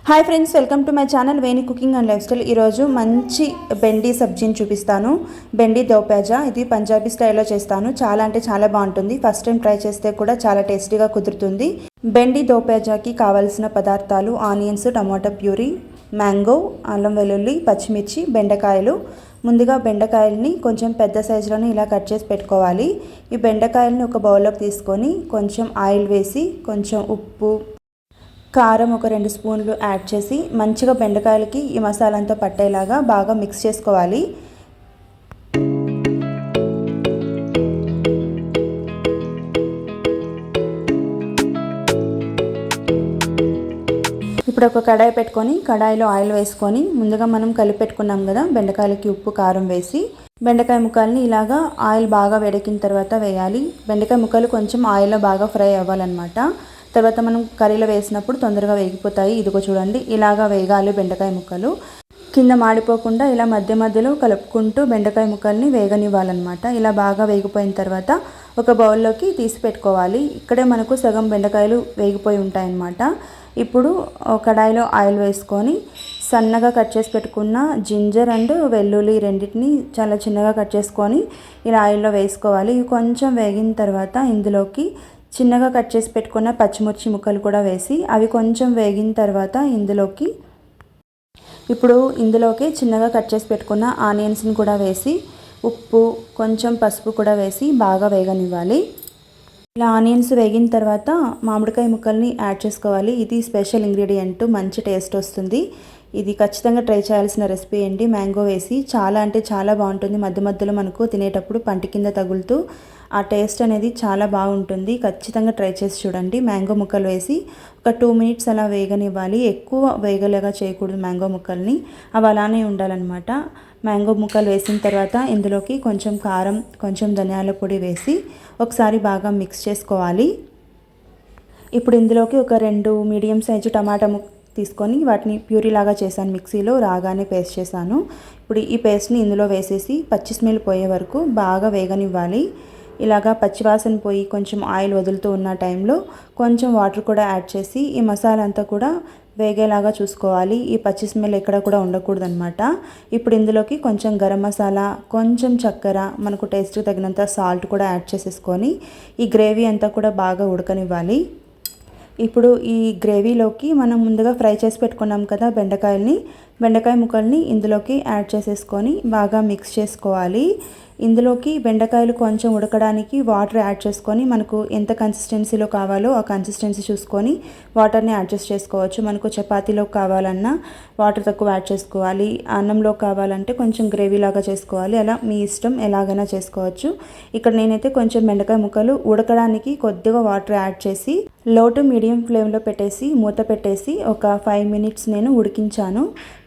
Hi friends, welcome to my channel Veni cooking and life style. ఈరోజు మంచి బెండి సబ్జీని చూపిస్తాను. బెండి దో ప్యాజా. ఇది పంజాబీ స్టైల్లో చేస్తాను. చాలా అంటే చాలా బాగుంటుంది. ఫస్ట్ టైం ట్రై చేస్తే కూడా చాలా టేస్టీగా కుదురుతుంది. బెండి దో ప్యాజాకి కావాల్సిన పదార్థాలు: ఆనియన్స్, టమాటా ప్యూరీ, మ్యాంగో, అల్లం వెల్లుల్లి, పచ్చిమిర్చి, బెండకాయలు. ముందుగా బెండకాయలని కొంచెం పెద్ద సైజులోనే ఇలా కట్ చేసి పెట్టుకోవాలి. ఈ బెండకాయలని ఒక బౌల్లోకి తీసుకొని కొంచెం ఆయిల్ వేసి, కొంచెం ఉప్పు, కారం ఒక 2 స్పూన్లు యాడ్ చేసి మంచిగా బెండకాయలకి ఈ మసాలా అంతా పట్టేలాగా బాగా మిక్స్ చేసుకోవాలి. ఇప్పుడు ఒక కడాయి పెట్టుకొని కడాయిలో ఆయిల్ వేసుకొని ముందుగా మనం కలిపి పెట్టుకున్నాం కదా బెండకాయలకి ఉప్పు కారం వేసి బెండకాయ ముక్కల్ని ఇలాగా ఆయిల్ బాగా వేడెక్కిన తర్వాత వేయాలి. బెండకాయ ముక్కలు కొంచెం ఆయిల్లో బాగా ఫ్రై అవ్వాలన్నమాట. తర్వాత మనం కర్రీలో వేసినప్పుడు తొందరగా వేగిపోతాయి. ఇదిగో చూడండి, ఇలాగా వేగాలి బెండకాయ ముక్కలు. కింద మాడిపోకుండా ఇలా మధ్య మధ్యలో కలుపుకుంటూ బెండకాయ ముక్కల్ని వేగనివ్వాలన్నమాట. ఇలా బాగా వేగిపోయిన తర్వాత ఒక బౌల్లోకి తీసి పెట్టుకోవాలి. ఇక్కడే మనకు సగం బెండకాయలు వేగిపోయి ఉంటాయన్నమాట. ఇప్పుడు కడాయిలో ఆయిల్ వేసుకొని సన్నగా కట్ చేసి పెట్టుకున్న జింజర్ అండ్ వెల్లుల్లి రెండింటిని చాలా చిన్నగా కట్ చేసుకొని ఇలా ఆయిల్లో వేసుకోవాలి. ఇవి కొంచెం వేగిన తర్వాత ఇందులోకి చిన్నగా కట్ చేసి పెట్టుకున్న పచ్చిమిర్చి ముక్కలు కూడా వేసి అవి కొంచెం వేగిన తర్వాత ఇందులోకి చిన్నగా కట్ చేసి పెట్టుకున్న ఆనియన్స్ని కూడా వేసి ఉప్పు, కొంచెం పసుపు కూడా వేసి బాగా వేగనివ్వాలి. ఇలా ఆనియన్స్ వేగిన తర్వాత మామిడికాయ ముక్కల్ని యాడ్ చేసుకోవాలి. ఇది స్పెషల్ ఇంగ్రీడియంట్, మంచి టేస్ట్ వస్తుంది. ఇది ఖచ్చితంగా ట్రై చేయాల్సిన రెసిపీ అండి. మ్యాంగో వేసి చాలా అంటే చాలా బాగుంటుంది. మధ్య మధ్యలో మనకు తినేటప్పుడు పంట కింద తగులుతూ ఆ టేస్ట్ అనేది చాలా బాగుంటుంది. ఖచ్చితంగా ట్రై చేసి చూడండి. మ్యాంగో ముక్కలు వేసి ఒక 2 మినిట్స్ అలా వేగనివ్వాలి. ఎక్కువ వేగలేగా చేయకూడదు మ్యాంగో ముక్కల్ని, అవి అలానే ఉండాలన్నమాట. మ్యాంగో ముక్కలు వేసిన తర్వాత ఇందులోకి కొంచెం కారం, కొంచెం ధనియాల పొడి వేసి ఒకసారి బాగా మిక్స్ చేసుకోవాలి. ఇప్పుడు ఇందులోకి ఒక 2 మీడియం సైజు టమాటా తీసుకొని వాటిని ప్యూరీ లాగా చేశాను. మిక్సీలో రాగానే పేస్ట్ చేశాను. ఇప్పుడు ఈ పేస్ట్ని ఇందులో వేసేసి పచ్చి స్మెల్ పోయే వరకు బాగా వేగనివ్వాలి. ఇలాగా పచ్చివాసన పోయి కొంచెం ఆయిల్ వదులుతూ ఉన్న టైంలో కొంచెం వాటర్ కూడా యాడ్ చేసి ఈ మసాలా అంతా కూడా వేగేలాగా చూసుకోవాలి. ఈ పచ్చి స్మెల్ ఎక్కడ కూడా ఉండకూడదు అనమాట. ఇప్పుడు ఇందులోకి కొంచెం గరం మసాలా, కొంచెం చక్కెర, మనకు టేస్ట్కి తగినంత సాల్ట్ కూడా యాడ్ చేసేసుకొని ఈ గ్రేవీ అంతా కూడా బాగా ఉడకనివ్వాలి. ఇప్పుడు ఈ గ్రేవీలోకి మనం ముందుగా ఫ్రై చేసి పెట్టుకున్నాం కదా బెండకాయ ముక్కల్ని ఇందులోకి యాడ్ చేసేసుకొని బాగా మిక్స్ చేసుకోవాలి. ఇందులోకి బెండకాయలు కొంచెం ఉడకడానికి వాటర్ యాడ్ చేసుకొని మనకు ఎంత కన్సిస్టెన్సీలో కావాలో ఆ కన్సిస్టెన్సీ చూసుకొని వాటర్ని అడ్జస్ట్ చేసుకోవచ్చు. మనకు చపాతీలో కావాలన్నా వాటర్ తక్కువ యాడ్ చేసుకోవాలి, అన్నంలో కావాలంటే కొంచెం గ్రేవీ లాగా చేసుకోవాలి. అలా మీ ఇష్టం, ఎలాగైనా చేసుకోవచ్చు. ఇక్కడ నేనైతే కొంచెం బెండకాయ ముక్కలు ఉడకడానికి కొద్దిగా వాటర్ యాడ్ చేసి లో టు మీడియం ఫ్లేమ్లో పెట్టేసి మూత పెట్టేసి ఒక 5 మినిట్స్ నేను ఉడికించాను.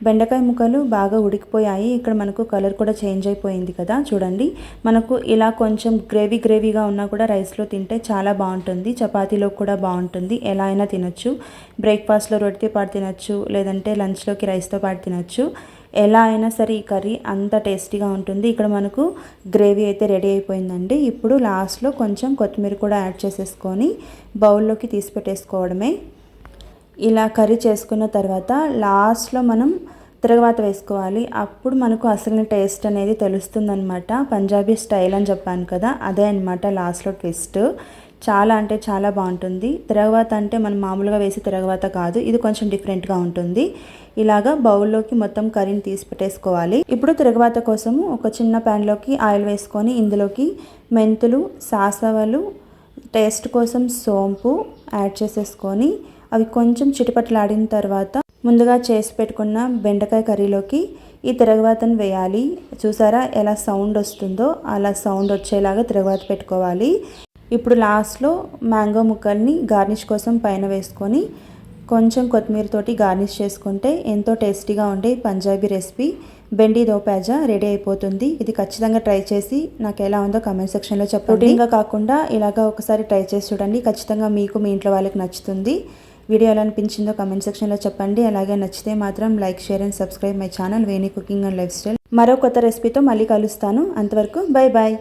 బెండకాయ ముక్కలు బాగా ఉడికిపోయాయి. ఇక్కడ మనకు కలర్ కూడా చేంజ్ అయిపోయింది కదా, చూడండి. మనకు ఇలా కొంచెం గ్రేవీగా ఉన్నా కూడా రైస్లో తింటే చాలా బాగుంటుంది. చపాతీలో కూడా బాగుంటుంది. ఎలా అయినా తినొచ్చు. బ్రేక్ఫాస్ట్లో రొట్టెతో పాటు తినొచ్చు, లేదంటే లంచ్లోకి రైస్తో పాటు తినొచ్చు. ఎలా అయినా సరే ఈ కర్రీ అంత టేస్టీగా ఉంటుంది. ఇక్కడ మనకు గ్రేవీ అయితే రెడీ అయిపోయిందండి. ఇప్పుడు లాస్ట్లో కొంచెం కొత్తిమీర కూడా యాడ్ చేసేసుకొని బౌల్లోకి తీసి పెట్టేసుకోవడమే. ఇలా కర్రీ చేసుకున్న తర్వాత లాస్ట్లో మనం తిరగవాత వేసుకోవాలి. అప్పుడు మనకు అసలు టేస్ట్ అనేది తెలుస్తుందన్నమాట. పంజాబీ స్టైల్ అని చెప్పాను కదా, అదే అనమాట లాస్ట్లో ట్విస్ట్. చాలా అంటే చాలా బాగుంటుంది. తిరగవాత అంటే మనం మామూలుగా వేసి తిరగవాత కాదు, ఇది కొంచెం డిఫరెంట్గా ఉంటుంది. ఇలాగా బౌల్లోకి మొత్తం కర్రీని తీసి పెట్టేసుకోవాలి. ఇప్పుడు తిరగవాత కోసము ఒక చిన్న ప్యాన్లోకి ఆయిల్ వేసుకొని ఇందులోకి మెంతులు, సాసవలు, టేస్ట్ కోసం సోంపు యాడ్ చేసేసుకొని అవి కొంచెం చిటపటలాడిన తర్వాత ముందుగా చేసి పెట్టుకున్న బెండకాయ కర్రీలోకి ఈ తిరగవాతను వేయాలి. చూసారా ఎలా సౌండ్ వస్తుందో, అలా సౌండ్ వచ్చేలాగా తిరగవాత పెట్టుకోవాలి. ఇప్పుడు లాస్ట్లో మ్యాంగో ముక్కల్ని గార్నిష్ కోసం పైన వేసుకొని కొంచెం కొత్తిమీరతోటి గార్నిష్ చేసుకుంటే ఎంతో టేస్టీగా ఉండే పంజాబీ రెసిపీ బెండి దో ప్యాజా రెడీ అయిపోతుంది. ఇది ఖచ్చితంగా ట్రై చేసి నాకు ఎలా ఉందో కామెంట్ సెక్షన్లో చెప్పండి. రొటీన్గా కాకుండా ఇలాగా ఒకసారి ట్రై చేసి చూడండి. ఖచ్చితంగా మీకు, మీ ఇంట్లో వాళ్ళకి నచ్చుతుంది. వీడియో ఎలా అనిపించిందో కామెంట్ సెక్షన్లో చెప్పండి. అలాగే నచ్చితే మాత్రం like, share and subscribe my channel Veni cooking and life style. మరో కొత్త రెసిపీతో మళ్ళీ కలుస్తాను. అంతవరకు బై బాయ్.